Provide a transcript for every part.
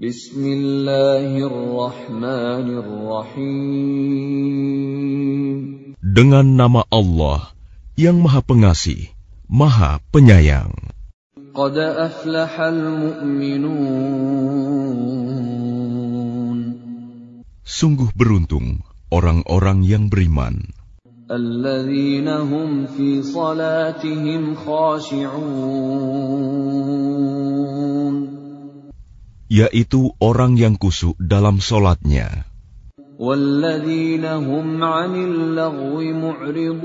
Bismillahirrahmanirrahim. Dengan nama Allah yang Maha Pengasih, Maha Penyayang. Qad aflahal mu'minun. Sungguh beruntung orang-orang yang beriman. Alladzina hum fi salatihim khashi'un. Yaitu orang yang khusyuk dalam solatnya. Walladzina hum 'anil lagwi mu'ridun.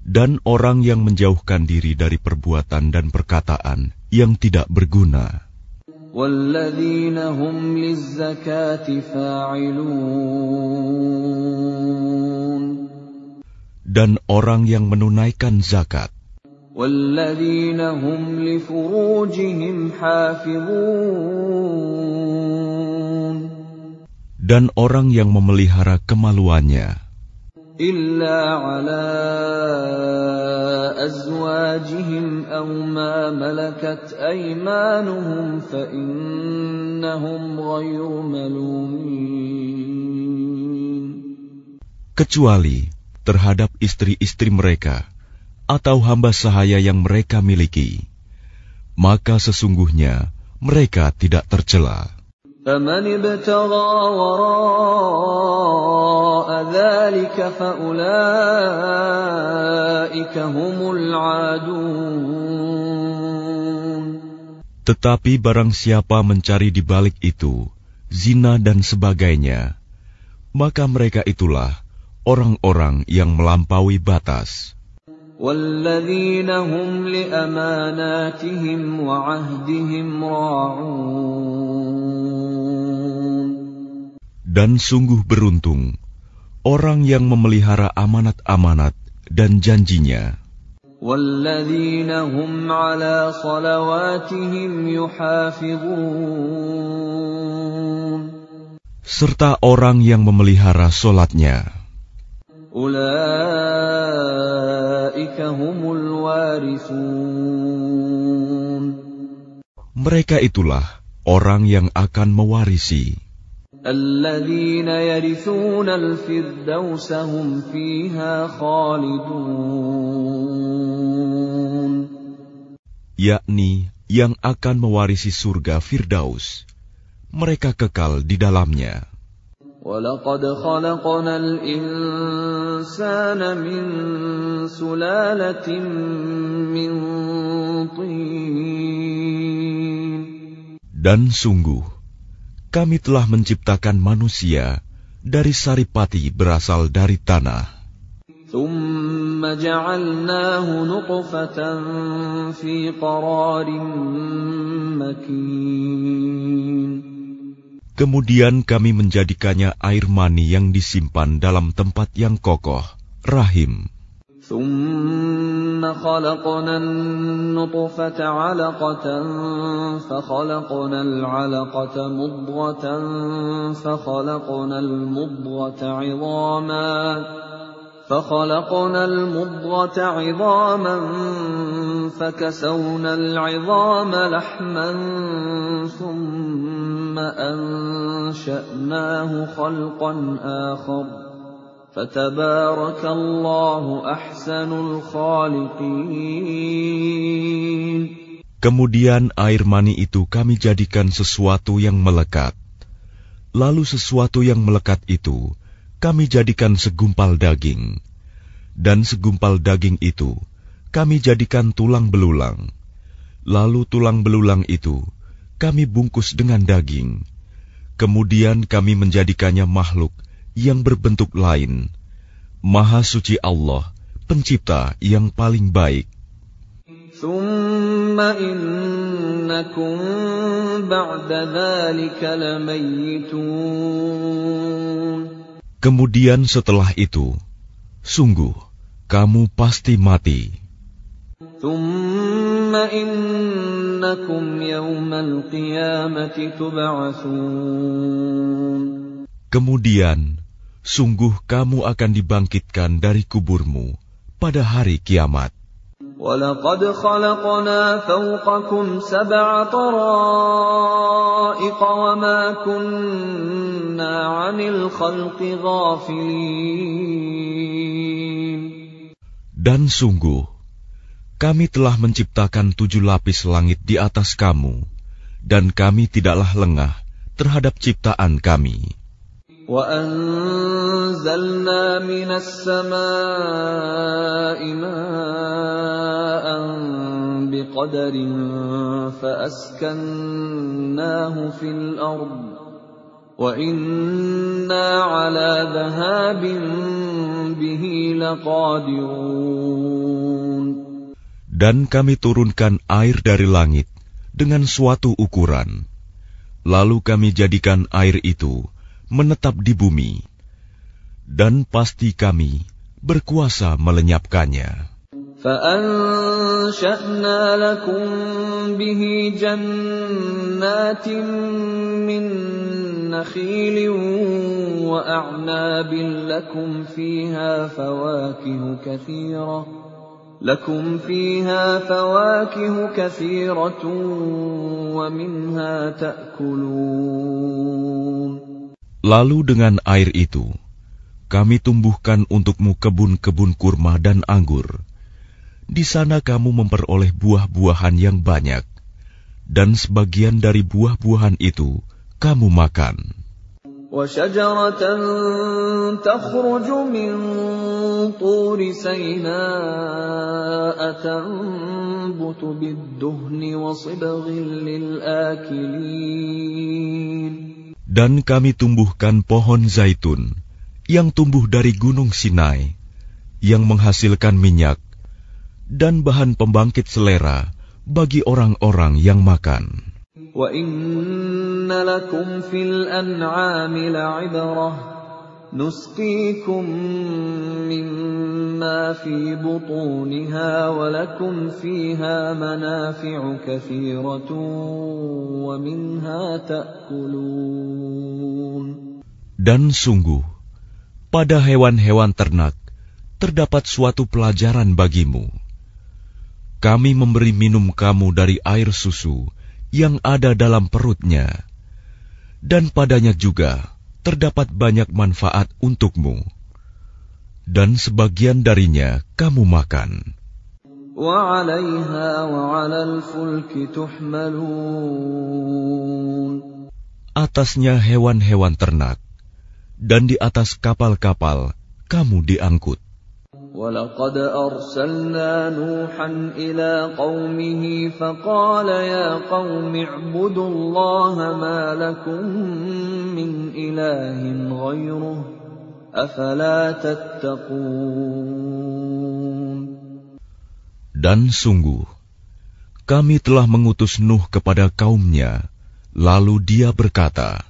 Dan orang yang menjauhkan diri dari perbuatan dan perkataan yang tidak berguna. Walladzina hum lizzakati fa'ilun. Dan orang yang menunaikan zakat. Walladzina hum li furujihim hafizun. Dan orang yang memelihara kemaluannya. Illa ala azwajihim aw ma malakat aymanuhum fa innahum ghayru malumin. Kecuali terhadap istri-istri mereka atau hamba sahaya yang mereka miliki, maka sesungguhnya mereka tidak tercela. فَمَنِ ابْتَغَى وَرَاءَ ذَلِكَ فَأُولَئِكَ هُمُ الْعَادُونَ. Tetapi barang siapa mencari di balik itu zina dan sebagainya, maka mereka itulah orang-orang yang melampaui batas. وَالَّذِينَ هُمْ لِأَمَانَاتِهِمْ وَعَهْدِهِمْ رَاعُونَ. Dan sungguh beruntung orang yang memelihara amanat-amanat dan janjinya. وَالَّذِينَ هُمْ عَلَى صَلَوَاتِهِمْ يُحَافِظُونَ. Serta orang yang memelihara solatnya. Ulaika humul warithun. Mereka itulah orang yang akan mewarisi. Alladzina yarithuna al-firdausa hum fiha khalidun. Yakni yang akan mewarisi surga Firdaus. Mereka kekal di dalamnya. وَلَقَدْ خَلَقْنَا الْإِنسَانَ مِنْ سُلَالَةٍ مِنْ طِينٍ. Dan sungguh, kami telah menciptakan manusia dari saripati berasal dari tanah. ثُمَّ جَعَلْنَاهُ نُطْفَةً فِي قَرَارٍ مَكِينٍ. Kemudian kami menjadikannya air mani yang disimpan dalam tempat yang kokoh, rahim. ثُمَّ خَلَقْنَا النُّطْفَةَ عَلَقَةً فَخَلَقْنَا الْعَلَقَةَ مُضْغَةً فَخَلَقْنَا الْمُضْغَةَ عِظَامًا فَكَسَوْنَا الْعِظَامَ لَحْمًا ثُمَّ أَنشَأْنَاهُ خَلْقًا آخَرَ فَتَبَارَكَ اللَّهُ أَحْسَنُ الْخَالِقِينَ. Kemudian air mani itu kami jadikan sesuatu yang melekat. Lalu sesuatu yang melekat itu kami jadikan segumpal daging. Dan segumpal daging itu kami jadikan tulang belulang. Lalu tulang belulang itu kami bungkus dengan daging. Kemudian kami menjadikannya makhluk yang berbentuk lain. Maha suci Allah, pencipta yang paling baik. ثُمَّ إِنَّكُمْ بَعْدَ ذَلِكَ لَمَيِّتُونَ. Kemudian setelah itu, sungguh kamu pasti mati. ثُمَّ إِنَّكُمْ يَوْمَ الْقِيَامَةِ تُبْعَثُونَ. Kemudian, sungguh kamu akan dibangkitkan dari kuburmu pada hari kiamat. وَلَقَدْ خَلَقْنَا فَوْقَكُمْ 7 طَرَائِقَ وَمَا كُنَّا عَنِ الْخَلْقِ غَافِلِينَ. Dan sungguh, kami telah menciptakan 7 lapis langit di atas kamu, dan kami tidaklah lengah terhadap ciptaan kami. وَأَنزَلْنَا مِنَ السَّمَاءِ مَاءً بِقَدَرٍ فَأَسْكَنَّاهُ فِي الْأَرْضِ وَإِنَّا عَلَى ذَهَابٍ بِهِ لَقَادِرُونَ. Dan kami turunkan air dari langit dengan suatu ukuran, lalu kami jadikan air itu menetap di bumi, dan pasti kami berkuasa melenyapkannya. فَأَنشَأْنَا لَكُم بِهِ جَنَّاتٍ مِّن نَّخِيلٍ وَأَعْنَابٍ لَّكُمْ فِيهَا فَوَاكِهُ كَثِيرَةٌ وَمِنْهَا تَأْكُلُونَ. Lalu dengan air itu, kami tumbuhkan untukmu kebun-kebun kurma dan anggur. Di sana kamu memperoleh buah-buahan yang banyak, dan sebagian dari buah-buahan itu kamu makan. وَشَجَرَةً تَخْرُجُ مِن طُورِ سَيْنَاءَ تَنبُتُ بِالدُّهْنِ وَصِبْغٍ لِّلْآكِلِينَ. Dan kami tumbuhkan pohon zaitun yang tumbuh dari gunung Sinai, yang menghasilkan minyak dan bahan pembangkit selera bagi orang-orang yang makan. وَإِنَّ لَكُمْ فِي الْأَنْعَامِ لَعِبْرَةً نُسْقِيكُم مِّمَّا فِي بُطُونِهَا وَلَكُمْ فِيهَا مَنَافِعُ كَثِيرَةٌ وَمِنْهَا تَأْكُلُونَ. Dan sungguh, pada hewan-hewan ternak terdapat suatu pelajaran bagimu. Kami memberi minum kamu dari air susu yang ada dalam perutnya, dan padanya juga terdapat banyak manfaat untukmu, dan sebagian darinya kamu makan. وَعَلَيْهَا وَعَلَى الْفُلْكِ تُحْمَلُونَ. Atasnya hewan-hewan ternak, dan di atas kapal-kapal kamu diangkut. وَلَقَدْ أَرْسَلْنَا نُوحًا إِلَىٰ قَوْمِهِ فَقَالَ يَا قَوْمِ اعْبُدُوا اللَّهَ مَا لَكُم مِّنْ إِلَٰهٍ غَيْرُهُ أَفَلَا تَتَّقُونَ. Dan sungguh, kami telah mengutus Nuh kepada kaumnya, lalu dia berkata,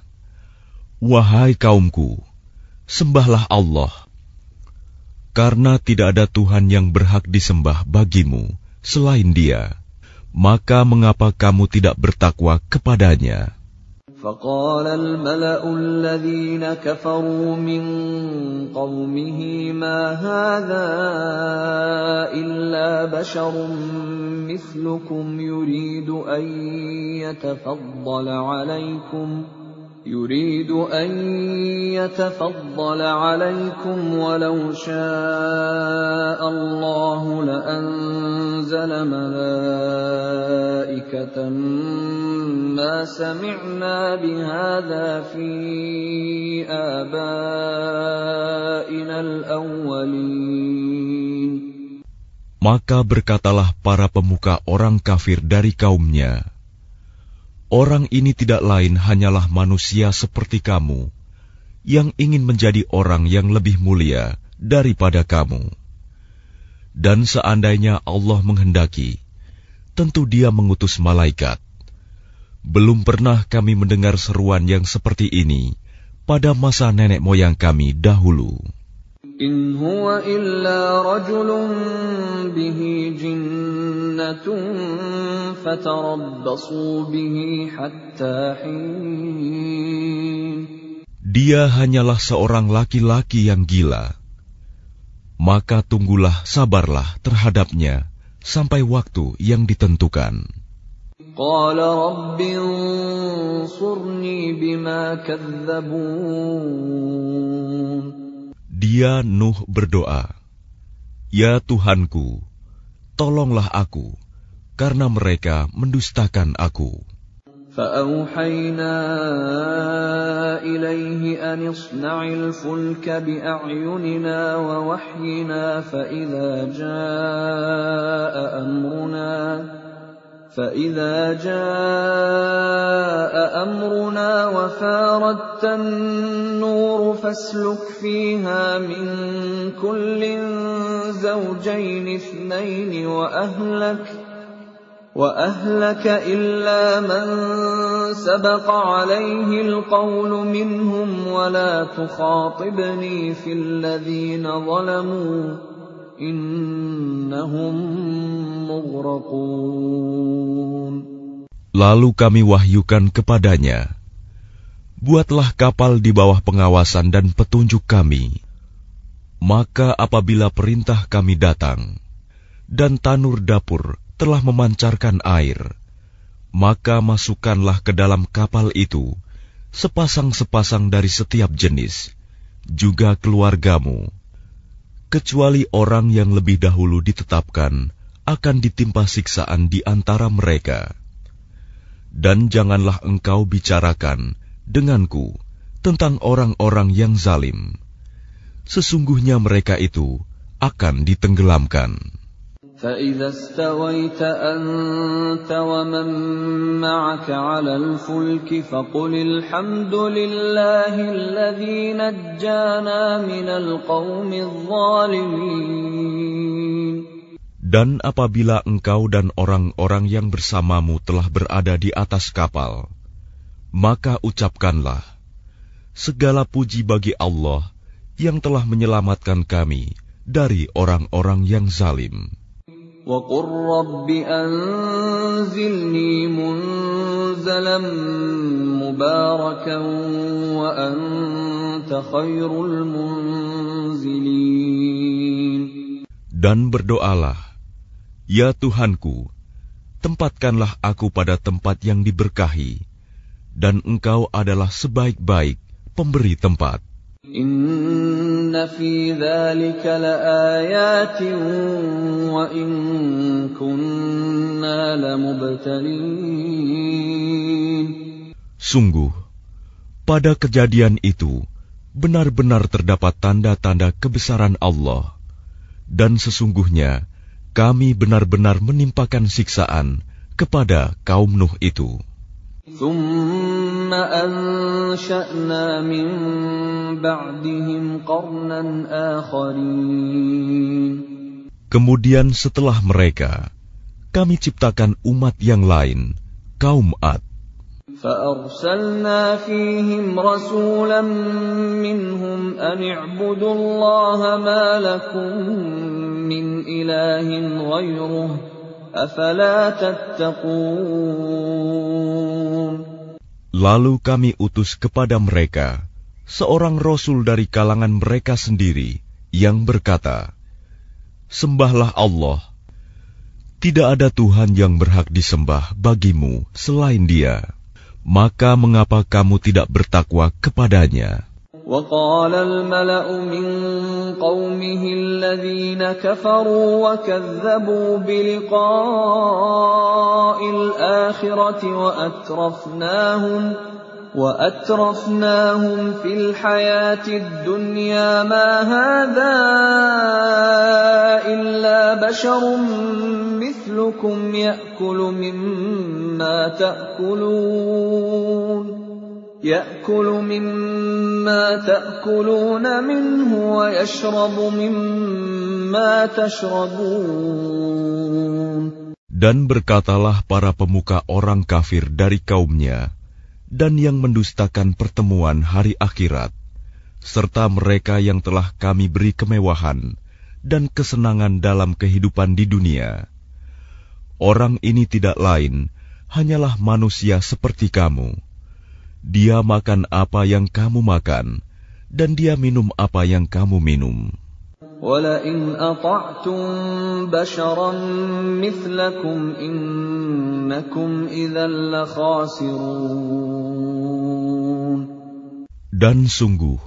"Wahai kaumku, sembahlah Allah, karena tidak ada Tuhan yang berhak disembah bagimu selain Dia. Maka mengapa kamu tidak bertakwa kepadanya?" فَقَالَ الْمَلَأُ الَّذِينَ كَفَرُوا مِن قَوْمِهِ مَا هَٰذَا إِلَّا بَشَرٌ مِّثْلُكُمْ يُرِيدُ أَن يَتَفَضَّلَ عَلَيْكُمْ وَلَوْ شَاءَ اللَّهُ لَأَنزَلَ مَلَائِكَةً مَّا سَمِعْنَا بِهَٰذَا فِي آبَائِنَا الْأَوَّلِينَ. Maka berkatalah para pemuka orang kafir dari kaumnya, "Orang ini tidak lain hanyalah manusia seperti kamu, yang ingin menjadi orang yang lebih mulia daripada kamu. Dan seandainya Allah menghendaki, tentu Dia mengutus malaikat. Belum pernah kami mendengar seruan yang seperti ini pada masa nenek moyang kami dahulu." إِنْ هُوَ إِلَّا رَجُلٌ بِهِ جِنَّةٌ فَتَرَبَّصُوا بِهِ حَتَّىٰ حِينٍ. Dia hanyalah seorang laki-laki yang gila. Maka tunggulah, sabarlah terhadapnya sampai waktu yang ditentukan. قال رب انصرني بما كذبون. Dia Nuh berdoa, "Ya Tuhanku, tolonglah aku, karena mereka mendustakan aku." فأوحينا إليه أن اصنع الفلك بأعيننا ووحينا فإذا جاء أمرنا وفاردت النور فاسلك فيها من كل زوجين اثنين وأهلك إلا من سبق عليه القول منهم ولا تخاطبني في الذين ظلموا إنهم مغرقون. Lalu kami wahyukan kepadanya, "Buatlah kapal di bawah pengawasan dan petunjuk kami. Maka apabila perintah kami datang, dan tanur dapur telah memancarkan air, maka masukkanlah ke dalam kapal itu sepasang-sepasang dari setiap jenis, juga keluargamu, kecuali orang yang lebih dahulu ditetapkan akan ditimpa siksaan di antara mereka. Dan janganlah engkau bicarakan denganku tentang orang-orang yang zalim. Sesungguhnya mereka itu akan ditenggelamkan." فإذا استويت أنت ومن معك على الفلك فقل الحمد لله الذي نجانا من القوم الظالمين. Dan apabila engkau dan orang-orang yang bersamamu telah berada di atas kapal, maka ucapkanlah, "Segala puji bagi Allah yang telah menyelamatkan kami dari orang-orang yang zalim." وَقُلْ رَبِّ أَنزِلْنِي مُنزَلًا مُبَارَكًا وَأَنْتَ خَيْرُ الْمُنزِلِينَ. Dan berdoalah, "Ya Tuhanku, tempatkanlah aku pada tempat yang diberkahi, dan Engkau adalah sebaik-baik pemberi tempat." Inna fi dzalika laayatin wa in kunna lamubtalin. Sungguh, pada kejadian itu benar-benar terdapat tanda-tanda kebesaran Allah, dan sesungguhnya kami benar-benar menimpakan siksaan kepada kaum Nuh itu. ثم أنشأنا من بعدهم قرنا آخرين. Kemudian setelah mereka, kami ciptakan umat yang lain, kaum Ad. فأرسلنا فيهم رسولا منهم أن اعبدوا الله ما لكم من إله غيره أفلا تتقون. Lalu kami utus kepada mereka seorang rasul dari kalangan mereka sendiri yang berkata, "Sembahlah Allah. Tidak ada Tuhan yang berhak disembah bagimu selain Dia. Maka mengapa kamu tidak bertakwa kepadanya?" وقال الملأ من قومه الذين كفروا وكذبوا بلقاء الآخرة وأترفناهم في الحياة الدنيا ما هذا إلا بشر مثلكم يأكل مما تأكلون منه ويشرب مما تشربون. Dan berkatalah para pemuka orang kafir dari kaumnya dan yang mendustakan pertemuan hari akhirat, serta mereka yang telah kami beri kemewahan dan kesenangan dalam kehidupan di dunia. Orang ini tidak lain, hanyalah manusia seperti kamu. Dia makan apa yang kamu makan, dan dia minum apa yang kamu minum. وَلَئِنْ أَطَعْتُمْ بَشَرًا مِثْلَكُمْ إِنَّكُمْ إِذًا لَخَاسِرُونَ. Dan sungguh,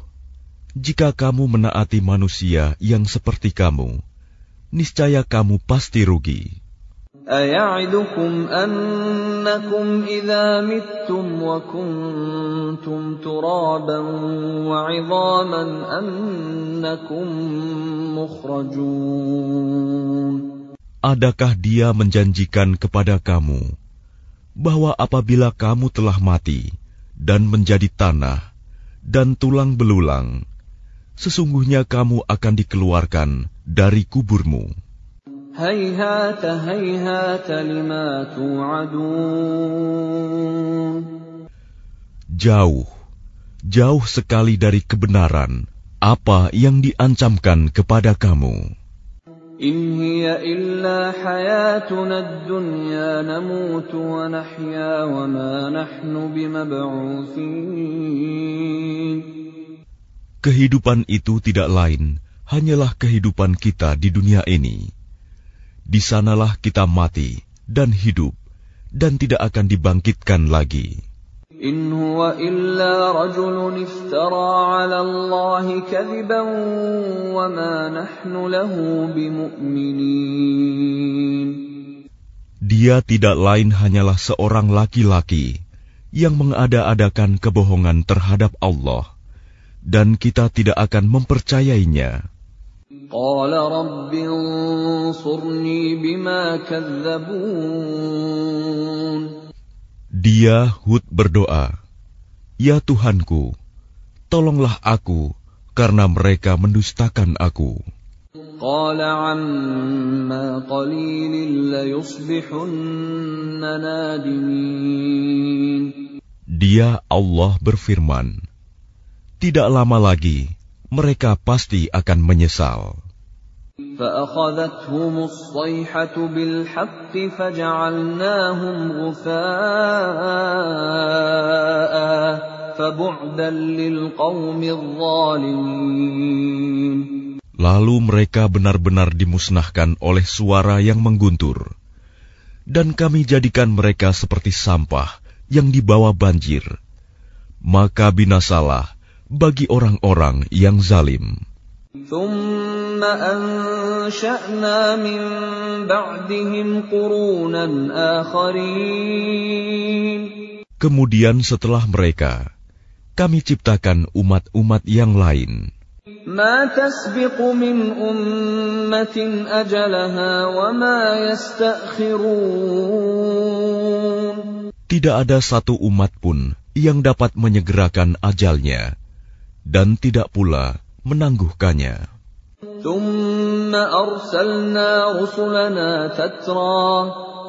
jika kamu menaati manusia yang seperti kamu, niscaya kamu pasti rugi. أَيَعِدُكُمْ أَنَّكُمْ إِذَا مِتُّمْ وَكُنْتُمْ تُرَابًا وَعِظَامًا أَنَّكُمْ مُخْرَجُونَ. Adakah dia menjanjikan kepada kamu bahwa apabila kamu telah mati dan menjadi tanah dan tulang belulang, sesungguhnya kamu akan dikeluarkan dari kuburmu? هَيْهَاتَ هَيْهَاتَ لِمَا تُوعَدُونَ. Jauh, jauh sekali dari kebenaran apa yang diancamkan kepada kamu. إِنْ هِيَ إِلَّا حَيَاتُنَا الدُّنْيَا نَمُوتُ وَنَحْيَا وَمَا نَحْنُ بِمَبْعُوثِينَ. Kehidupan itu tidak lain hanyalah kehidupan kita di dunia ini. Di sanalah kita mati dan hidup dan tidak akan dibangkitkan lagi. إِنْ هُوَ إِلَّا رَجُلٌ افْتَرَى عَلَى اللَّهِ كَذِبًا وَمَا نَحْنُ لَهُ بِمُؤْمِنِينَ. Dia tidak lain hanyalah seorang laki-laki yang mengada-adakan kebohongan terhadap Allah, dan kita tidak akan mempercayainya. قَالَ رَبِّ انصُرْنِي بِمَا كَذَّبُونِ. Dia Hud berdoa, "Ya Tuhanku, tolonglah aku karena mereka mendustakan aku." قَالَ عَمَّا قَلِيلٍ لَيُصْبِحُنَّ نَادِمِينَ. Dia Allah berfirman, "Tidak lama lagi mereka pasti akan menyesal." فَأَخَذَتْهُمُ الصَّيْحَةُ بِالْحَقِّ فَجَعَلْنَاهُمْ غُثَاءً فَبُعْدًا لِلْقَوْمِ الظَّالِمِينَ. Lalu mereka benar-benar dimusnahkan oleh suara yang mengguntur, dan kami jadikan mereka seperti sampah yang dibawa banjir. Maka binasalah bagi orang-orang yang zalim. ثُمَّ أَنشَأْنَا مِن بَعْدِهِمْ قُرُونًا آخَرِينَ. Kemudian setelah mereka, kami ciptakan umat-umat yang lain. مَا تَسْبِقُ مِنْ أُمَّةٍ أَجَلَهَا وَمَا يَسْتَأْخِرُونَ. Tidak ada satu umat pun yang dapat menyegerakan ajalnya, dan tidak pula menangguhkannya. ثُمَّ أَرْسَلْنَا رُسُلَنَا تَتْرَى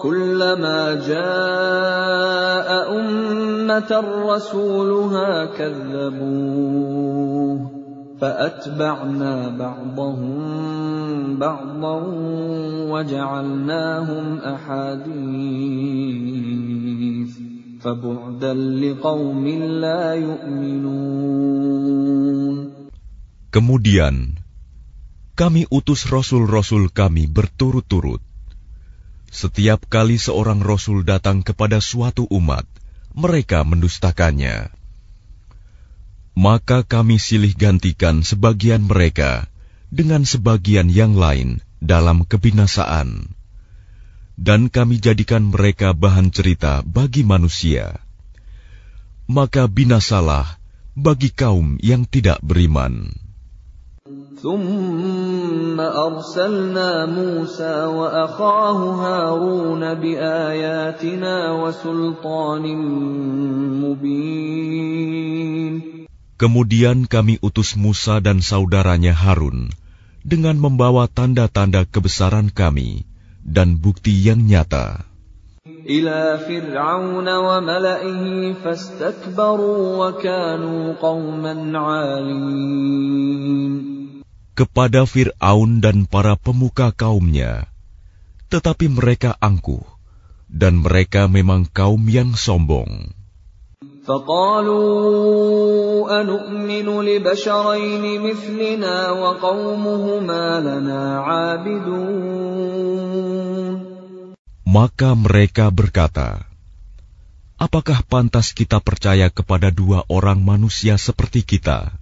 كُلَّمَا جَاءَ أُمَّةً رَّسُولُهَا كَذَّبُوهُ فَأَتْبَعْنَا بَعْضَهُم بَعْضًا وَجَعَلْنَاهُمْ أَحَادِيثَ فَبُعْدًا لِقَوْمٍ لَّا يُؤْمِنُونَ. Kemudian kami utus rasul-rasul kami berturut-turut. Setiap kali seorang rasul datang kepada suatu umat, mereka mendustakannya. Maka kami silih gantikan sebagian mereka dengan sebagian yang lain dalam kebinasaan, dan kami jadikan mereka bahan cerita bagi manusia. Maka binasalah bagi kaum yang tidak beriman. ثُمَّ أَرْسَلْنَا مُوسَى وَأَخَاهُ هَارُونَ بِآيَاتِنَا وَسُلْطَانٍ مُبِينٍ. Kemudian kami utus Musa dan saudaranya Harun dengan membawa tanda-tanda kebesaran kami dan bukti yang nyata. إِلَى فِرْعَوْنَ وَمَلَئِهِ فَاسْتَكْبَرُوا وَكَانُوا قَوْمًا عَالِينَ. Kepada Fir'aun dan para pemuka kaumnya, tetapi mereka angkuh, dan mereka memang kaum yang sombong. فقالوا أنؤمن لبشرين مثلنا وقومهما لنا عابدون. Maka mereka berkata, apakah pantas kita percaya kepada dua orang manusia seperti kita,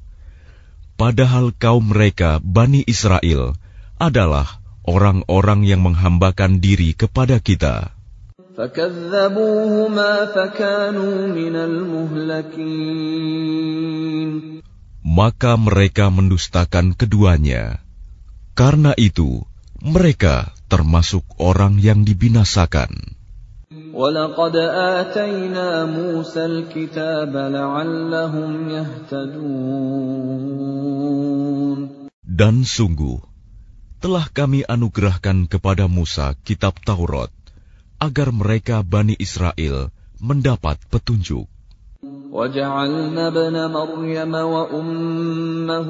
padahal kaum mereka, Bani Israel, adalah orang-orang yang menghambakan diri kepada kita. فَكَذَّبُوهُمَا فَكَانُوا مِنَ الْمُهْلَكِينَ. Maka mereka mendustakan keduanya. Karena itu, mereka termasuk orang yang dibinasakan. وَلَقَدْ آتَيْنَا مُوسَى الْكِتَابَ لَعَلَّهُمْ يَهْتَدُونَ. Dan sungguh, telah kami anugerahkan kepada Musa kitab Taurat, agar mereka Bani Israel mendapat petunjuk. وَجَعَلْنَا ابْنَ مَرْيَمَ وَأُمَّهُ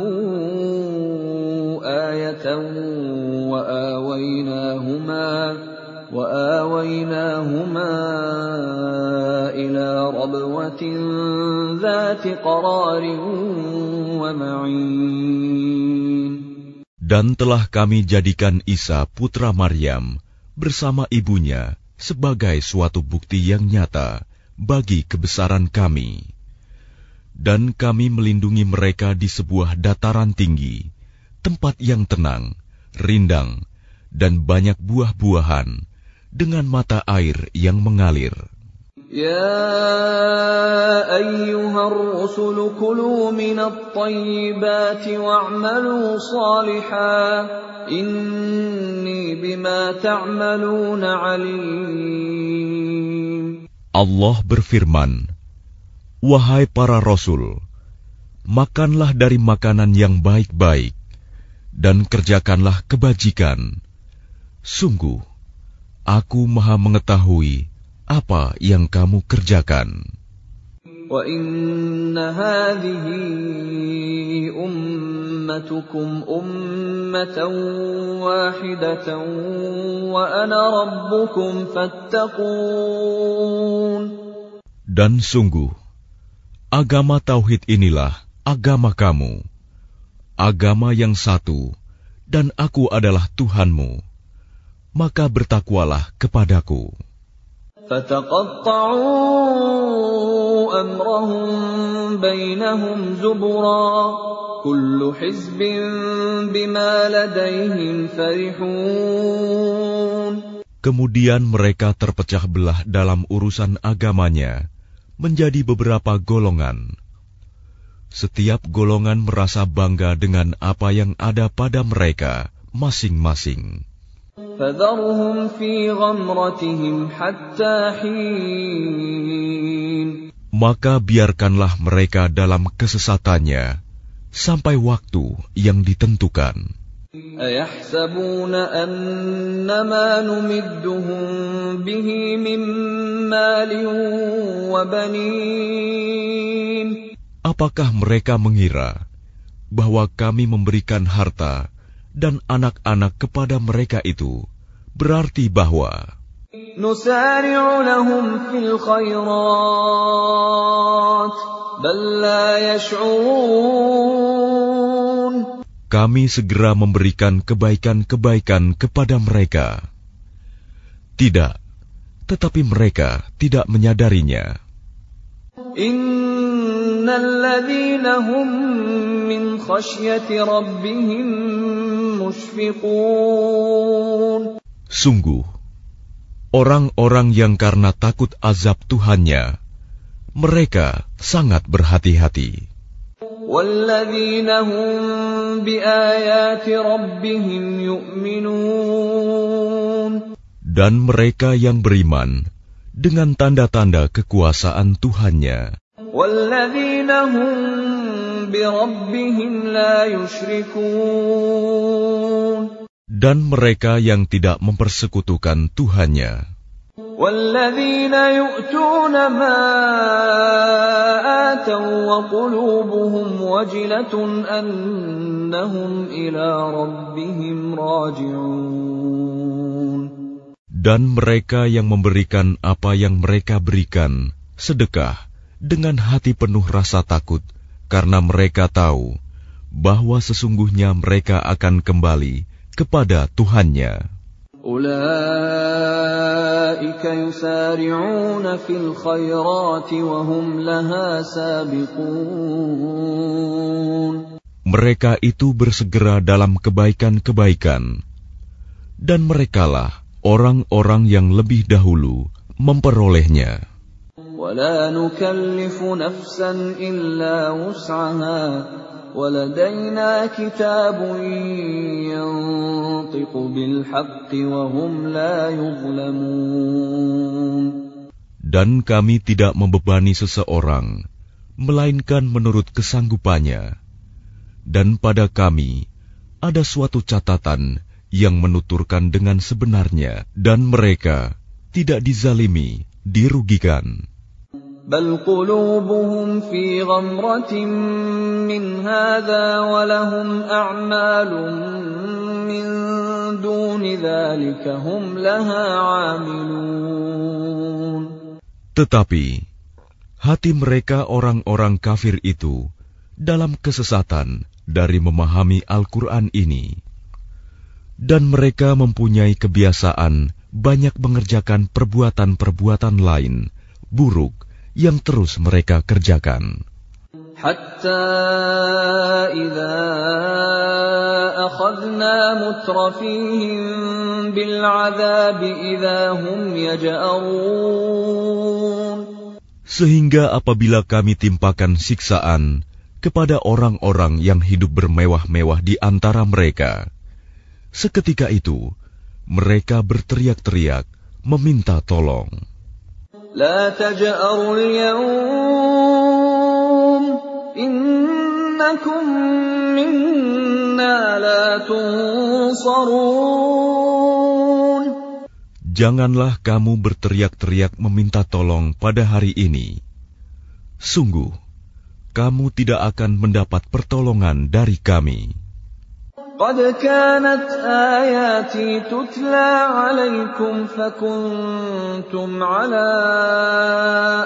آيَةً وَآوَيْنَاهُمَا إِلَى رَبْوَةٍ ذَاتِ قَرَارٍ وَمَعِينٍ. Dan telah kami jadikan Isa putra Maryam bersama ibunya sebagai suatu bukti yang nyata bagi kebesaran kami. Dan kami melindungi mereka di sebuah dataran tinggi, tempat yang tenang, rindang, dan banyak buah-buahan, dengan mata air yang mengalir. Ya ayyuhar rusul kulu minat tayyibati wa'malu salihan, inni bima ta'maluna alim. Allah berfirman, wahai para rasul, makanlah dari makanan yang baik-baik, dan kerjakanlah kebajikan. Sungguh, aku maha mengetahui apa yang kamu kerjakan. Wa inna hadhihi ummatukum ummatan wahidatan wa ana rabbukum fattaqun. Dan sungguh, agama tauhid inilah agama kamu, agama yang satu, dan aku adalah Tuhanmu, maka bertakwalah kepadaku. فَتَقَطَّعُوا أَمْرَهُمْ بَيْنَهُمْ زُبُرًا كُلُّ حِزْبٍ بِمَا لَدَيْهِمْ فَرِحُونَ. Kemudian mereka terpecah belah dalam urusan agamanya menjadi beberapa golongan. Setiap golongan merasa bangga dengan apa yang ada pada mereka masing-masing. فَذَرْهُمْ فِي غَمْرَتِهِمْ حَتَّى حِينٍ. Maka biarkanlah mereka dalam kesesatannya sampai waktu yang ditentukan. أَيَحْسَبُونَ أَنَّمَا نُمِدُّهُم بِهِ مِن مَّالٍ وَبَنِينَ. Apakah mereka mengira bahwa kami memberikan harta dan anak-anak kepada mereka itu berarti bahwa نُسَارِعُ لَهُمْ فِي الْخَيْرَاتِ بَل لَّا يَشْعُرُونَ. kami segera memberikan kebaikan-kebaikan kepada mereka? Tidak, tetapi mereka tidak menyadarinya. Innal ladzina hum min khasyati rabbihim mushfiqun. Sungguh, orang-orang yang karena takut azab Tuhannya, mereka sangat berhati-hati. Walladzina hum biayati rabbihim yu'minun. Dan mereka yang beriman dengan tanda-tanda kekuasaan Tuhannya. Walladzina hum bi rabbihim la yusyrikun. Dan mereka yang tidak mempersekutukan Tuhannya. Walladzina yu'tuna ma ataw wa qulubuhum wajilatun annahum ila rabbihim raji'un. Dan mereka yang memberikan apa yang mereka berikan, sedekah, dengan hati penuh rasa takut, karena mereka tahu bahwa sesungguhnya mereka akan kembali kepada Tuhannya. أولئك يسارعون في الخيرات وهم لها سابقون. Mereka itu bersegera dalam kebaikan-kebaikan, dan merekalah orang-orang yang lebih dahulu memperolehnya. ولا نكلف نفسا إلا وسعها وَلَدَيْنَا كِتَابٌ يَنطِقُ بِالْحَقِّ وَهُمْ لَا يُظْلَمُونَ. Dan kami tidak membebani seseorang, melainkan menurut kesanggupannya. Dan pada kami ada suatu catatan yang menuturkan dengan sebenarnya, dan mereka tidak dizalimi, dirugikan. بل قلوبهم في غمرة من هذا ولهم أعمال من دون ذلك هم لها عاملون. Tetapi hati mereka orang-orang kafir itu dalam kesesatan dari memahami Al-Quran ini, dan mereka mempunyai kebiasaan banyak mengerjakan perbuatan-perbuatan lain buruk yang terus mereka kerjakan. Hatta idza akhadna mutrafihim bil 'adzabi idza hum yaj'arun. Sehingga apabila kami timpakan siksaan kepada orang-orang yang hidup bermewah-mewah di antara mereka, seketika itu mereka berteriak-teriak meminta tolong. لا تجأروا اليوم إنكم منا لا تنصرون. Janganlah kamu berteriak-teriak meminta tolong pada hari ini. Sungguh, kamu tidak akan mendapat pertolongan dari kami. قد كانت آياتي تتلى عليكم فكنتم على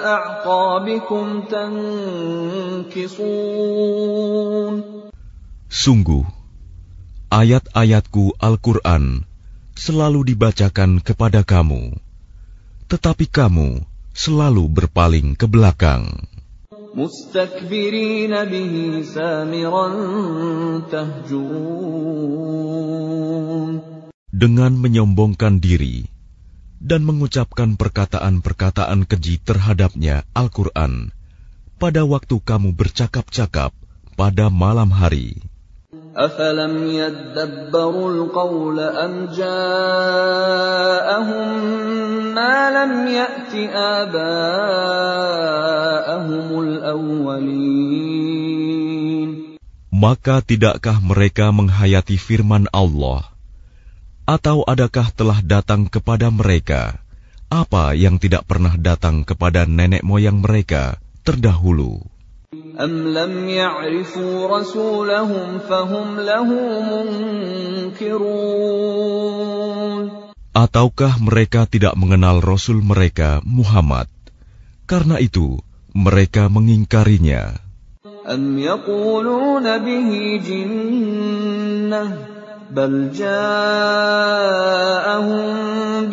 أعقابكم تنكصون. Sungguh, ayat-ayatku Al-Quran selalu dibacakan kepada kamu, tetapi kamu selalu berpaling ke belakang. مستكبرين به سامرا تهجرون. Dengan menyombongkan diri dan mengucapkan perkataan-perkataan keji terhadapnya Al-Quran pada waktu kamu bercakap-cakap pada malam hari. أفلم يدبروا القول أم جاءهم ما لم يأت آباءهم الأولين. Maka tidakkah mereka menghayati firman Allah? Atau adakah telah datang kepada mereka apa yang tidak pernah datang kepada nenek moyang mereka terdahulu? أم لم يعرفوا رسولهم فهم له منكرون. Ataukah mereka tidak mengenal Rasul mereka Muhammad, karena itu mereka mengingkarinya? أم يقولون به جنة بل جاءهم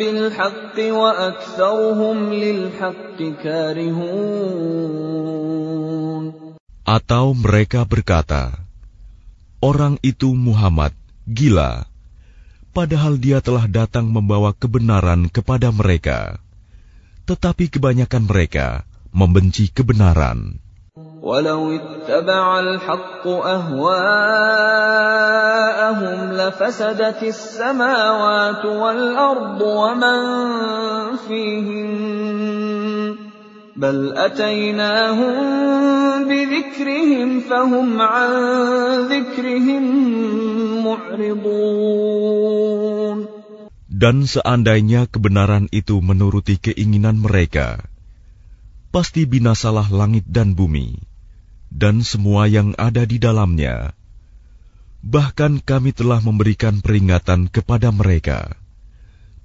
بالحق وأكثرهم للحق كارهون. Atau mereka berkata, orang itu Muhammad gila, padahal dia telah datang membawa kebenaran kepada mereka, tetapi kebanyakan mereka membenci kebenaran. ولو اتبع الحق أهواءهم لفسدت السماوات والأرض ومن فيهن بل أتيناهم بذكرهم فهم عن ذكرهم معرضون. Dan seandainya kebenaran itu menuruti keinginan mereka, pasti binasalah langit dan bumi dan semua yang ada di dalamnya. Bahkan kami telah memberikan peringatan kepada mereka,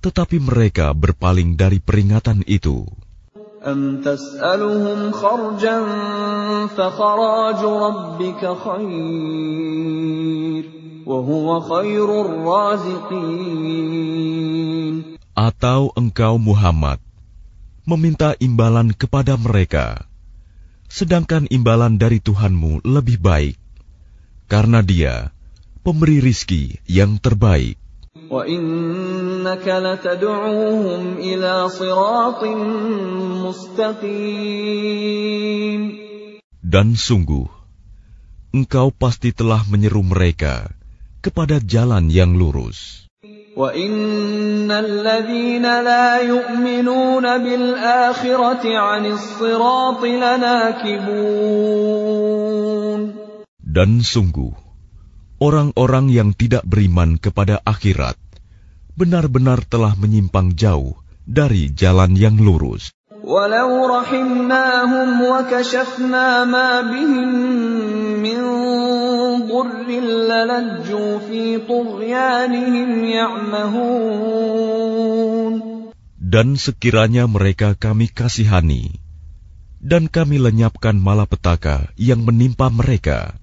tetapi mereka berpaling dari peringatan itu. أَمْ تَسْأَلُهُمْ خَرْجًا فَخَرَاجُ رَبِّكَ خَيْرٌ وَهُوَ خَيْرُ الرَّازِقِينَ. Atau engkau Muhammad meminta imbalan kepada mereka, sedangkan imbalan dari Tuhanmu lebih baik, karena Dia pemberi rizki yang terbaik. وَإِنَّكَ لَتَدْعُوهُمْ إِلَى صِرَاطٍ مُسْتَقِيمٍ. Dan sungguh, engkau pasti telah menyeru mereka kepada jalan yang lurus. وَإِنَّ الَّذِينَ لَا يُؤْمِنُونَ بِالْآخِرَةِ عَنِ الصِّرَاطِ لَنَاكِبُونَ. Dan sungguh, orang-orang yang tidak beriman kepada akhirat benar-benar telah menyimpang jauh dari jalan yang lurus. وَلَوْ رَحِمْنَاهُمْ وَكَشَفْنَا مَا بِهِمْ مِنْ ضُرٍّ لَلَجُّوا فِي طُغْيَانِهِمْ يَعْمَهُونَ. Dan sekiranya mereka kami kasihani, dan kami lenyapkan malapetaka yang menimpa mereka,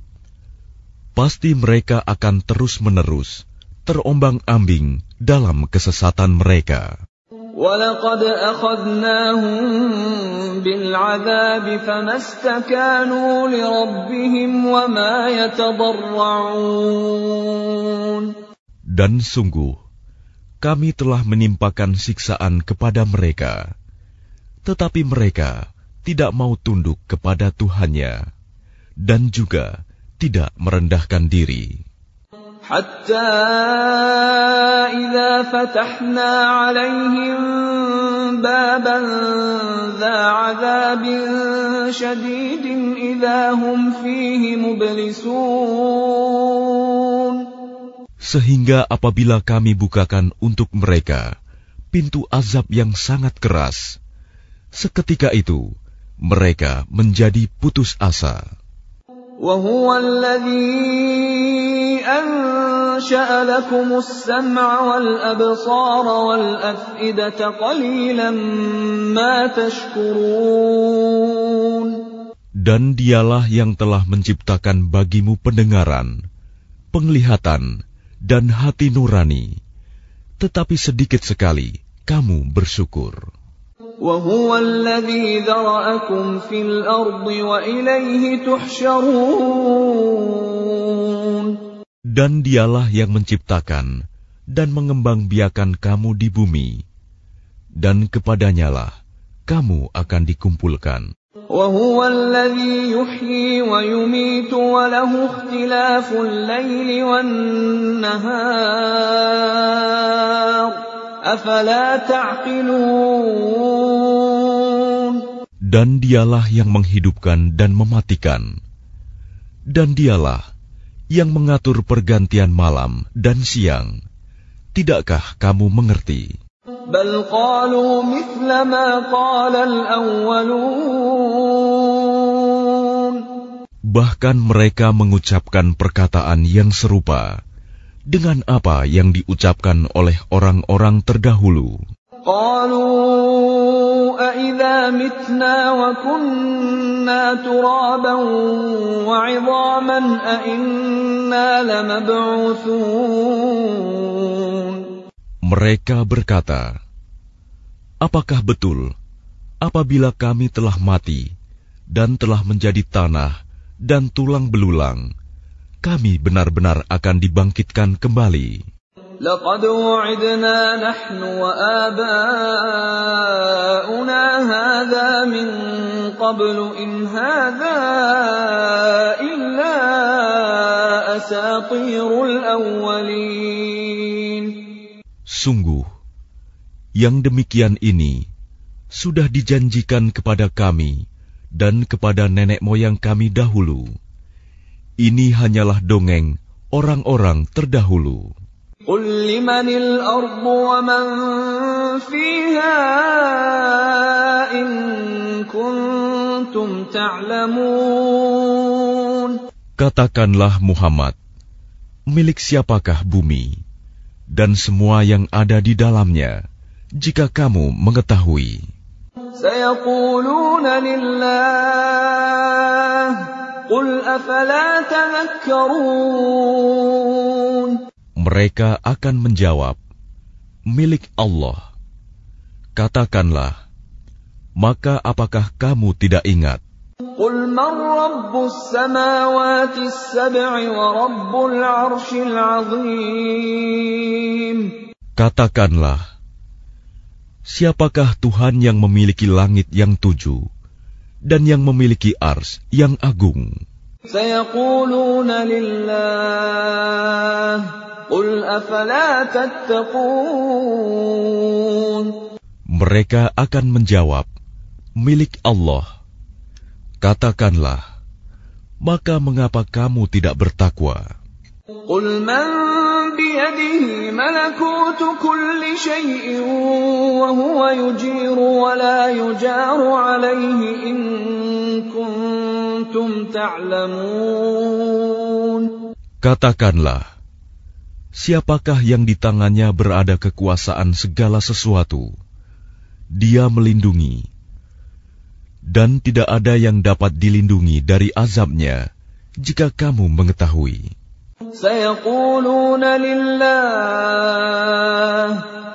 pasti mereka akan terus-menerus terombang-ambing dalam kesesatan mereka. وَلَقَدْ أَخَذْنَاهُمْ بِالْعَذَابِ فَمَا اسْتَكَانُوا لِرَبِّهِمْ وَمَا يَتَضَرَّعُونَ. Dan sungguh, kami telah menimpakan siksaan kepada mereka, tetapi mereka tidak mau tunduk kepada Tuhannya, dan juga tidak merendahkan diri. حتى إذا فتحنا عليهم بابا ذا عذاب شديد إذا هم فيه مبلسون. Sehingga apabila kami bukakan untuk mereka pintu azab yang sangat keras, seketika itu mereka menjadi putus asa. وهو الذي أنشأ لكم السمع والأبصار والأفئدة قليلا ما تشكرون. Dan Dialah yang telah menciptakan bagimu pendengaran, penglihatan, dan hati nurani, tetapi sedikit sekali kamu bersyukur. وَهُوَ الَّذِي ذَرَأَكُمْ فِي الْأَرْضِ وَإِلَيْهِ تُحْشَرُونَ. Dan Dialah yang menciptakan dan mengembangbiakan kamu di bumi, dan kepadanyalah kamu akan dikumpulkan. وَهُوَ الَّذِي يُحْيِي وَيُمِيتُ وَلَهُ اخْتِلَافُ اللَّيْلِ وَالنَّهَارِ أَفَلَا تَعْقِلُونَ. Dan Dialah yang menghidupkan dan mematikan, dan Dialah yang mengatur pergantian malam dan siang. Tidakkah kamu mengerti? بَلْ قَالُوا مِثْلَ مَا قَالَ الْأَوَّلُونَ. Bahkan mereka mengucapkan perkataan yang serupa dengan apa yang diucapkan oleh orang-orang terdahulu. قَالُوا أَإِذَا مِتْنَا وَكُنَّا تُرَابًا وَعِظَامًا أَإِنَّا لَمَبْعُوثُونَ. Mereka berkata, apakah betul apabila kami telah mati dan telah menjadi tanah dan tulang belulang, kami benar-benar akan dibangkitkan kembali? لَقَدْ وُعِدْنَا نَحْنُ وَآبَاؤُنَا هَذَا مِنْ قَبْلُ إِنْ هَذَا إِلَّا أَسَاطِيرُ الْأَوَّلِينَ. Sungguh, yang demikian ini sudah dijanjikan kepada kami dan kepada nenek moyang kami dahulu. Ini hanyalah dongeng orang-orang terdahulu. قُلْ لِمَنِ الْأَرْضُ وَمَنْ فِيهَا إِن كُنْتُمْ تَعْلَمُونَ. Katakanlah Muhammad, milik siapakah bumi dan semua yang ada di dalamnya, jika kamu mengetahui. سيقولون لله قل أفلا تذكرون. Mereka akan menjawab, milik Allah. Katakanlah, maka apakah kamu tidak ingat? قل من رب السماوات السبع ورب العرش العظيم. Katakanlah, siapakah Tuhan yang memiliki langit yang 7 dan yang memiliki ars yang agung? سيقولون لله قل أفلا تتقون. Mereka akan menjawab, milik Allah. Katakanlah, maka mengapa kamu tidak bertakwa? قل من بيده ملكوت كل شيء وهو يجير ولا يجار عليه إن كنتم تعلمون. Katakanlah, siapakah yang di tangannya berada kekuasaan segala sesuatu? Dia melindungi, dan tidak ada yang dapat dilindungi dari azabnya jika kamu mengetahui. سيقولون لله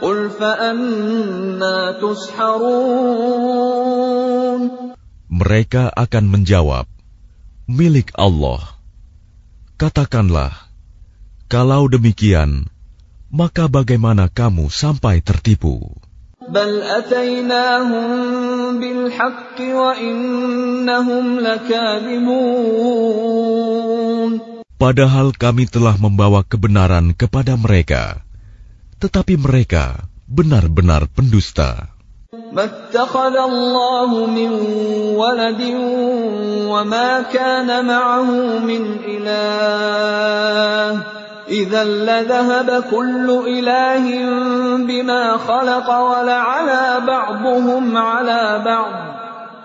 قل فأنا تسحرون. Mereka akan menjawab, milik Allah. Katakanlah, kalau demikian, maka bagaimana kamu sampai tertipu? بل أتيناهم بالحق وإنهم لكاذبون. Padahal kami telah membawa kebenaran kepada mereka, tetapi mereka benar-benar pendusta. ما اتخذ الله من ولد وما كان معه من إله إذا لذهب كل إله بما خلق ولعلى بعضهم على بعض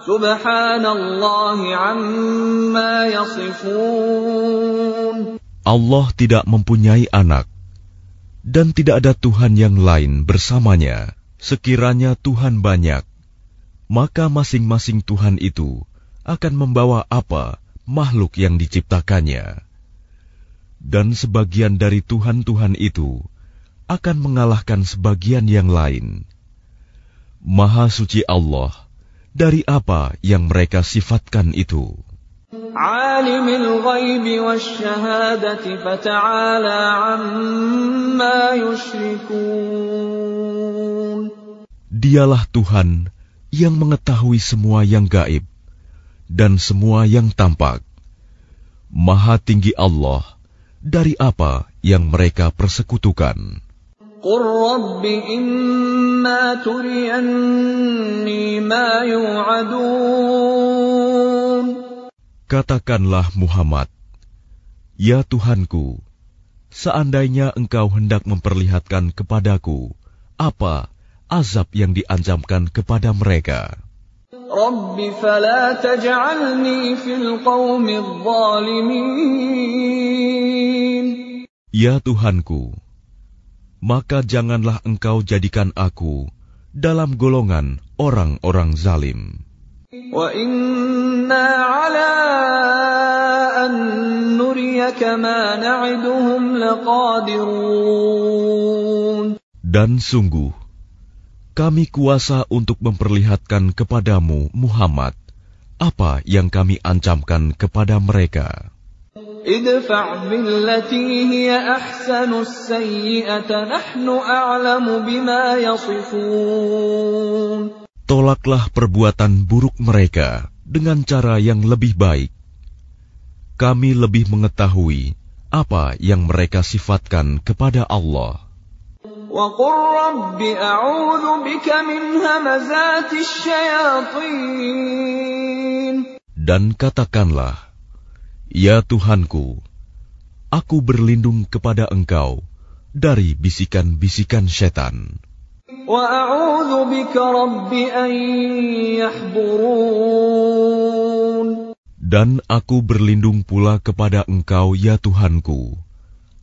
سبحان الله عما يصفون. Allah tidak mempunyai anak, dan tidak ada Tuhan yang lain bersamanya. Sekiranya Tuhan banyak, maka masing-masing Tuhan itu akan membawa apa makhluk yang diciptakannya. Dan sebagian dari Tuhan-Tuhan itu akan mengalahkan sebagian yang lain. Maha suci Allah dari apa yang mereka sifatkan itu. Alimul ghaibi wasyahadati fata'ala amma yusyrikun. Dialah Tuhan yang mengetahui semua yang gaib dan semua yang tampak. Maha tinggi Allah dari apa yang mereka persekutukan. Qur Rabbi imma turiyanni ma yu'adun. Katakanlah Muhammad, ya Tuhanku, seandainya engkau hendak memperlihatkan kepadaku apa azab yang diancamkan kepada mereka. Rabbi fala taj'alni fil qaumidh dhalimin. Ya Tuhanku, maka janganlah engkau jadikan aku dalam golongan orang-orang zalim. Wa inna ala an nuriyaka ma na'iduhum laqadirun. Dan sungguh, kami kuasa untuk memperlihatkan kepadamu, Muhammad, apa yang kami ancamkan kepada mereka. Idfa' billati hiya ahsanus sayyi'ata nahnu a'lamu bima yasifun. Tolaklah perbuatan buruk mereka dengan cara yang lebih baik. Kami lebih mengetahui apa yang mereka sifatkan kepada Allah. وَقُلْ رَبِّ أَعُوذُ بِكَ مِنْ هَمَزَاتِ الشَّيَاطِينِ. Dan katakanlah, ya Tuhanku, aku berlindung kepada Engkau dari bisikan-bisikan setan. وَأَعُوذُ بِكَ رَبِّ أَنْ يَحْضُرُونَ. Dan aku berlindung pula kepada Engkau, ya Tuhanku,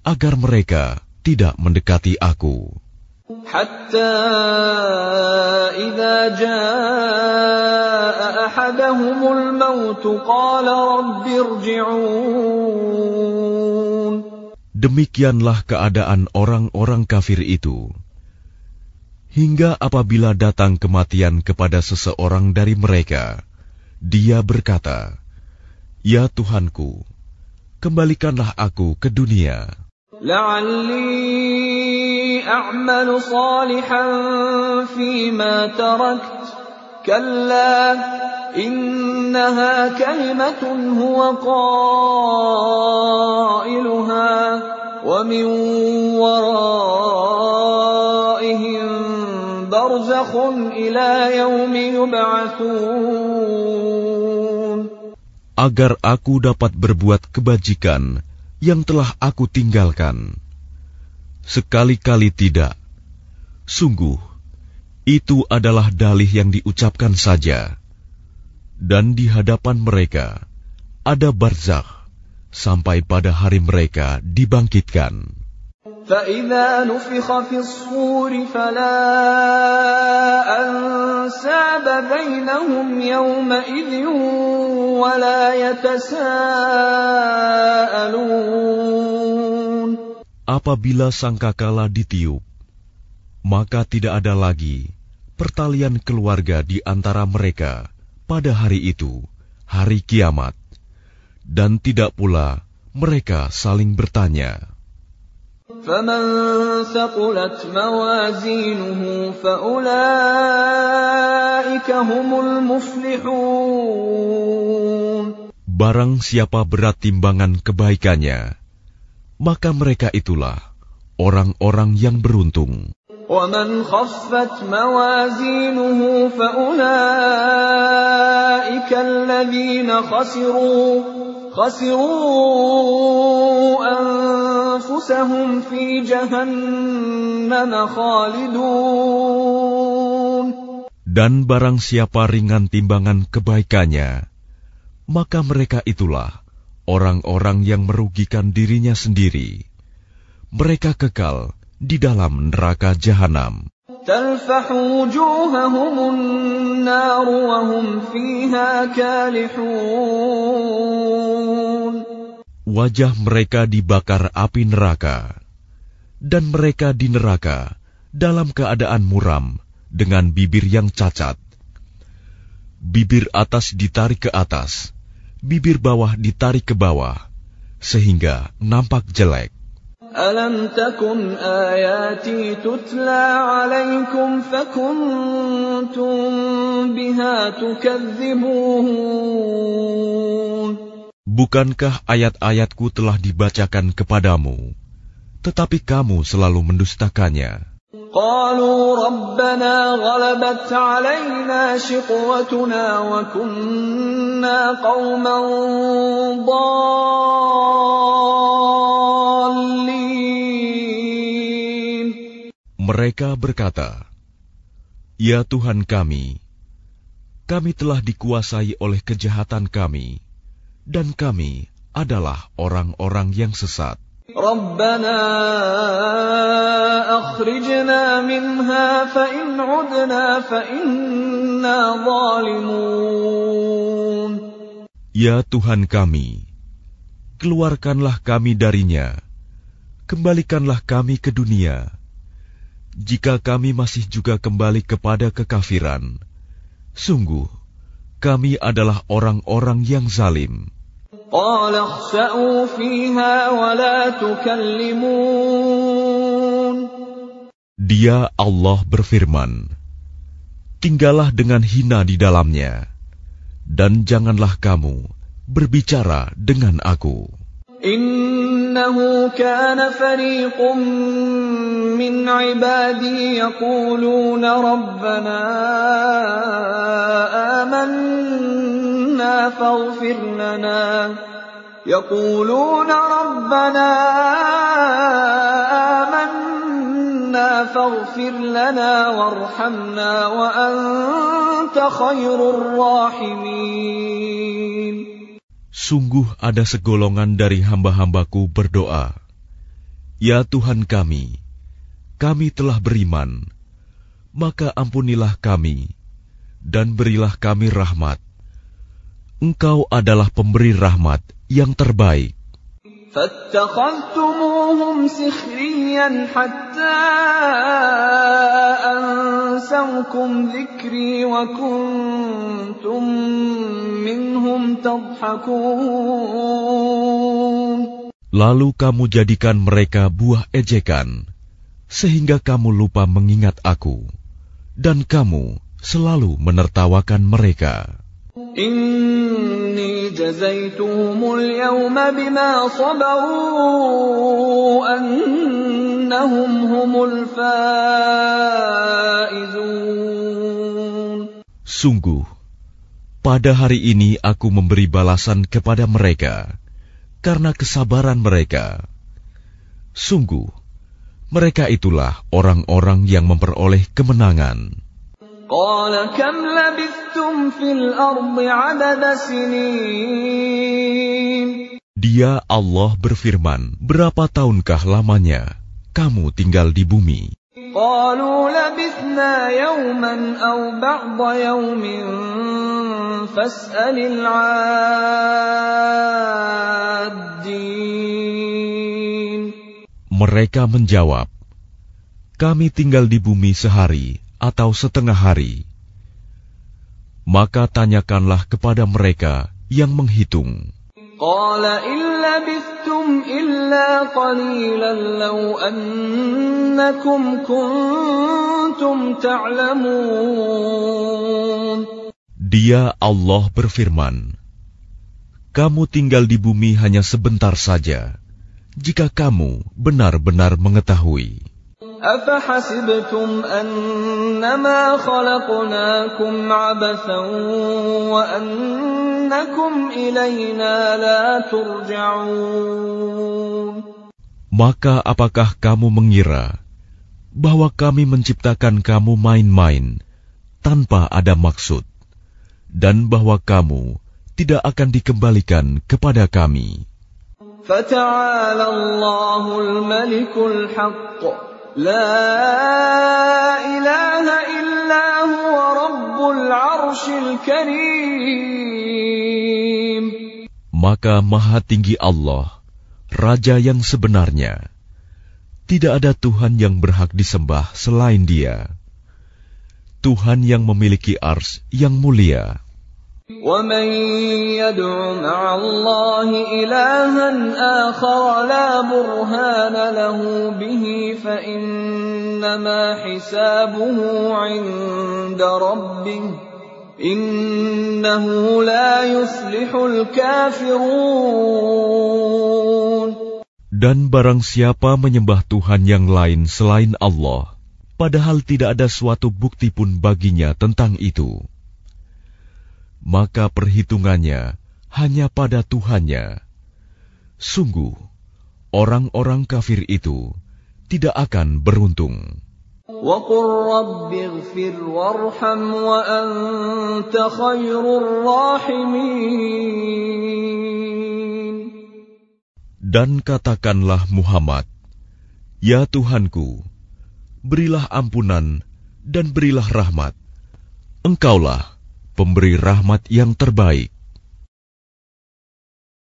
agar mereka tidak mendekati aku. حتى إذا جاء أحدهم الموت قال رب ارجعون. Demikianlah keadaan orang-orang kafir itu. Hingga apabila datang kematian kepada seseorang dari mereka, dia berkata, "Ya Tuhanku, kembalikanlah aku ke dunia. لعلي أعمل صالحا فيما تركت كلا إنها كلمة هو قائلها ومن ورائهم برزخ إلى يوم يبعثون. Agar aku dapat berbuat kebajikan yang telah aku tinggalkan. Sekali-kali tidak. Sungguh, itu adalah dalih yang diucapkan saja. Dan di hadapan mereka ada barzakh sampai pada hari mereka dibangkitkan. فَإِذَا نُفِخَ فِي الصُّورِ فَلَا أَنْسَابَ بَيْنَهُمْ يَوْمَئِذٍ وَلَا يَتَسَاءَلُونَ. Apabila sangkakala ditiup, maka tidak ada lagi pertalian keluarga di antara mereka pada hari itu, hari kiamat, dan tidak pula mereka saling bertanya. فَمَنْ ثَقُلَتْ مَوَازِينُهُ فَأُولَئِكَ هُمُ الْمُفْلِحُونَ. Barang siapa berat timbangan kebaikannya, maka mereka itulah orang-orang yang beruntung. وَمَنْ خَفَّتْ مَوَازِينُهُ فَأُولَئِكَ الَّذِينَ خَسِرُوا أَنفُسَهُمْ فِي جَهَنَّمَ خَالِدُونَ. Dan barang siapa ringan timbangan kebaikannya, maka mereka itulah orang-orang yang merugikan dirinya sendiri. Mereka kekal di dalam neraka jahanam. تَلْفَحُ وُجُوهَهُمُ النَّارُ وَهُمْ فِيهَا كَالِحُونَ. Wajah mereka dibakar api neraka, dan mereka di neraka dalam keadaan muram dengan bibir yang cacat. Bibir atas ditarik ke atas, bibir bawah ditarik ke bawah, sehingga nampak jelek. أَلَمْ تَكُنْ آيَاتِي تُتْلَى عَلَيْكُمْ فَكُنْتُمْ بِهَا تُكَذِّبُونَ. Bukankah ayat-ayatku telah dibacakan kepadamu, tetapi kamu selalu mendustakannya? قَالُوا رَبَّنَا غَلَبَتْ عَلَيْنَا شِقْوَتُنَا وَكُنَّا قَوْمًا ضَالِّينَ. Mereka berkata, "Ya Tuhan kami telah dikuasai oleh kejahatan kami, dan kami adalah orang-orang yang sesat. رَبَّنَا أَخْرِجْنَا مِنْهَا فَإِنْ عُدْنَا فَإِنَّا ظَالِمُونَ. Ya Tuhan kami, keluarkanlah kami darinya, kembalikanlah kami ke dunia. Jika kami masih juga kembali kepada kekafiran, sungguh kami adalah orang-orang yang zalim." قَالَ اخْسَئُوا فِيهَا وَلَا تُكَلِّمُونَ. Dia Allah berfirman, "Tinggallah dengan hina di dalamnya, dan janganlah kamu berbicara dengan aku." إِنَّهُ كَانَ فَرِيقٌ مِّنْ عِبَادِي يَقُولُونَ رَبَّنَا آمَنَّا فَاغْفِرْ لَنَا وَارْحَمْنَا وَأَنْتَ خَيْرُ الرَّاحِمِينَ. Sungguh ada segolongan dari hamba-hambaku berdoa, "Ya Tuhan kami, kami telah beriman, maka ampunilah kami, dan berilah kami rahmat. Engkau adalah pemberi rahmat yang terbaik. فاتخذتموهم سخريا حتى أنسوكم ذكري وكنتم منهم تضحكون. Lalu kamu jadikan mereka buah ejekan, sehingga kamu lupa mengingat aku, dan kamu selalu menertawakan mereka. إني جزيتهم اليوم بما صبروا أنهم هم الفائزون. Sungguh, pada hari ini aku memberi balasan kepada mereka karena kesabaran mereka. Sungguh, mereka itulah orang-orang yang memperoleh kemenangan. قال كم لبثتم في الأرض عدد سنين. Dia Allah berfirman, berapa tahunkah lamanya kamu tinggal di bumi? قالوا لبثنا يوما أو بعض يوم فاسأل العادين. Mereka menjawab, kami tinggal di bumi sehari atau setengah hari. Maka tanyakanlah kepada mereka yang menghitung. قال إن لبثتم إلا قليلا لو أنكم كنتم تعلمون. Dia Allah berfirman, kamu tinggal di bumi hanya sebentar saja, jika kamu benar-benar mengetahui. أفحسبتم أنما خلقناكم عبثا وأنكم إلينا لا ترجعون. Maka apakah kamu mengira bahwa kami menciptakan kamu main-main tanpa ada maksud, dan bahwa kamu tidak akan dikembalikan kepada kami? فتعالى الله الملك الحق لا إله إلا هو رب العرش الكريم. Maka Maha Tinggi Allah, Raja yang sebenarnya. Tidak ada Tuhan yang berhak disembah selain Dia. Tuhan yang memiliki ars yang mulia. وَمَن يَدْعُ مَعَ اللَّهِ إِلَٰهًا آخَرَ لَا بُرْهَانَ لَهُ بِهِ فَإِنَّمَا حِسَابُهُ عِندَ رَبِّهِ إِنَّهُ لَا يُفْلِحُ الْكَافِرُونَ. Dan barang siapa menyembah Tuhan yang lain selain Allah, padahal tidak ada suatu bukti pun baginya tentang itu, maka perhitungannya hanya pada Tuhannya. Sungguh, orang-orang kafir itu tidak akan beruntung. وَقُلْ رَبِّ اغْفِرْ وَارْحَمْ وَأَنْتَ خَيْرُ الرَّاحِمِينَ. Dan katakanlah Muhammad, ya Tuhanku, berilah ampunan dan berilah rahmat. Engkaulah pemberi rahmat yang terbaik.